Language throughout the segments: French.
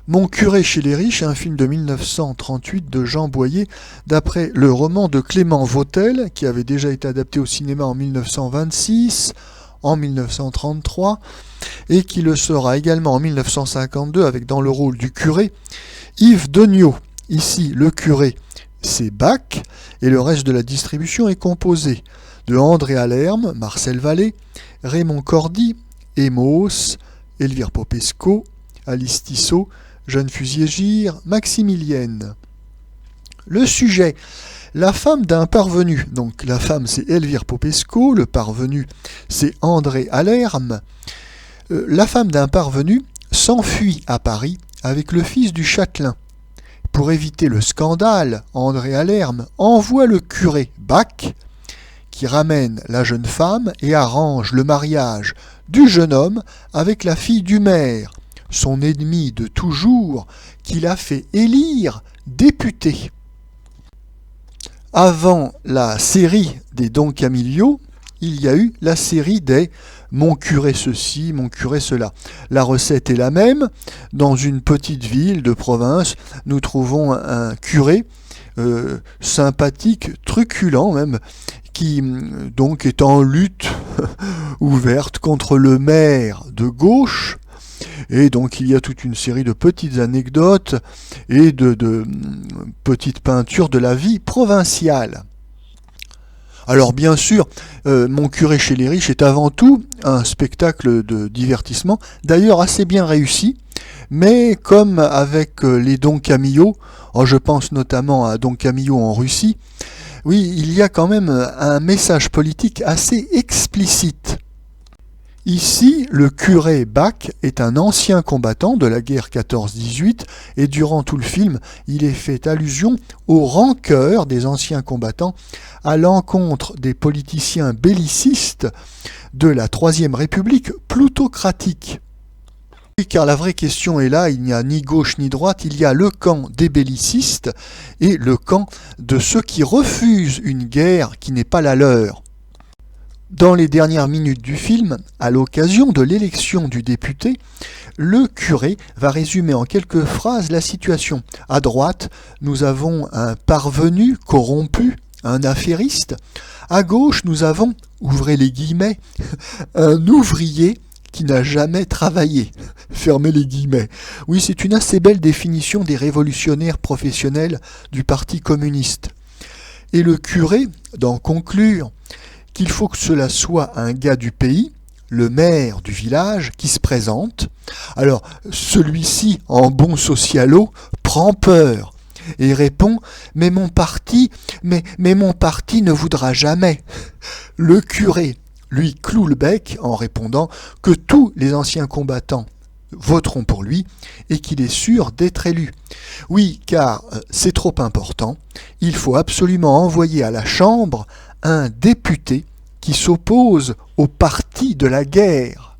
Mon curé chez les riches est un film de 1938 de Jean Boyer, d'après le roman de Clément Vautel, qui avait déjà été adapté au cinéma en 1926, en 1933, et qui le sera également en 1952 avec dans le rôle du curé Yves Degnaud. Ici, le curé, c'est Bach, et le reste de la distribution est composé de André Alerme, Marcel Vallée, Raymond Cordy, Emos, Elvire Popesco, Alice Tissot, Jeanne Fusier-Gire, Maximilienne. Le sujet, la femme d'un parvenu. Donc la femme c'est Elvire Popesco, le parvenu c'est André Alerme. La femme d'un parvenu s'enfuit à Paris avec le fils du châtelain. Pour éviter le scandale, André Alerme envoie le curé Bach qui ramène la jeune femme et arrange le mariage du jeune homme avec la fille du maire, son ennemi de toujours, qu'il a fait élire député. Avant la série des Don Camillo, il y a eu la série des Mon curé ceci, mon curé cela. La recette est la même. Dans une petite ville de province, nous trouvons un curé sympathique, truculent même, qui donc est en lutte ouverte contre le maire de gauche. Et donc il y a toute une série de petites anecdotes et de petites peintures de la vie provinciale. Alors bien sûr, Mon curé chez les riches est avant tout un spectacle de divertissement, d'ailleurs assez bien réussi, mais comme avec les Don Camillo, je pense notamment à Don Camillo en Russie, oui, il y a quand même un message politique assez explicite. Ici, le curé Bach est un ancien combattant de la guerre 14-18 et durant tout le film, il est fait allusion aux rancœurs des anciens combattants à l'encontre des politiciens bellicistes de la Troisième République plutocratique. Car la vraie question est là, il n'y a ni gauche ni droite, il y a le camp des bellicistes et le camp de ceux qui refusent une guerre qui n'est pas la leur. Dans les dernières minutes du film, à l'occasion de l'élection du député, le curé va résumer en quelques phrases la situation. À droite, nous avons un parvenu corrompu, un affairiste. À gauche, nous avons, ouvrez les guillemets, un ouvrier qui n'a jamais travaillé. Fermez les guillemets. Oui, c'est une assez belle définition des révolutionnaires professionnels du Parti communiste. Et le curé, d'en conclure qu'il faut que cela soit un gars du pays, le maire du village, qui se présente. Alors, celui-ci, en bon socialo, prend peur et répond « Mais mon parti ne voudra jamais ». Le curé lui cloue le bec en répondant que tous les anciens combattants voteront pour lui et qu'il est sûr d'être élu. Oui, car c'est trop important, il faut absolument envoyer à la Chambre un député qui s'oppose au parti de la guerre.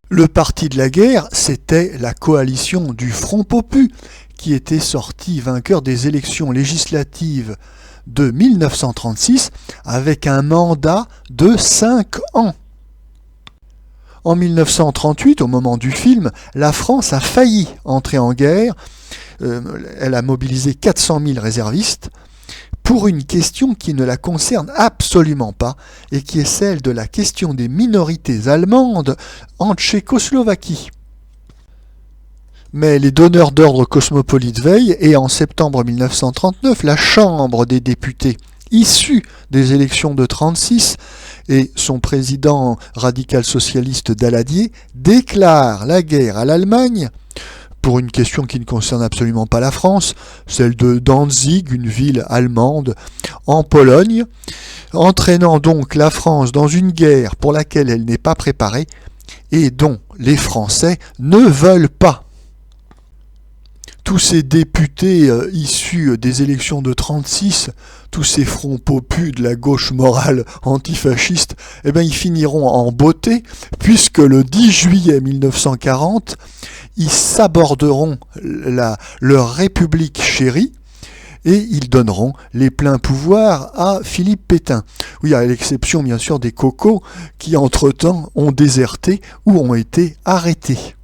Le parti de la guerre, c'était la coalition du Front Popus, qui était sorti vainqueur des élections législatives de 1936 avec un mandat de 5 ans. En 1938, au moment du film, la France a failli entrer en guerre. Elle a mobilisé 400 000 réservistes pour une question qui ne la concerne absolument pas et qui est celle de la question des minorités allemandes en Tchécoslovaquie. Mais les donneurs d'ordre cosmopolites veillent et en septembre 1939, la Chambre des députés, issue des élections de 1936, et son président radical-socialiste Daladier déclare la guerre à l'Allemagne pour une question qui ne concerne absolument pas la France, celle de Danzig, une ville allemande en Pologne, entraînant donc la France dans une guerre pour laquelle elle n'est pas préparée et dont les Français ne veulent pas. Tous ces députés issus des élections de 1936, tous ces fronts popus de la gauche morale antifasciste, ils finiront en beauté, puisque le 10 juillet 1940, ils s'aborderont leur République chérie, et ils donneront les pleins pouvoirs à Philippe Pétain. Oui, à l'exception bien sûr des cocos qui entre-temps ont déserté ou ont été arrêtés.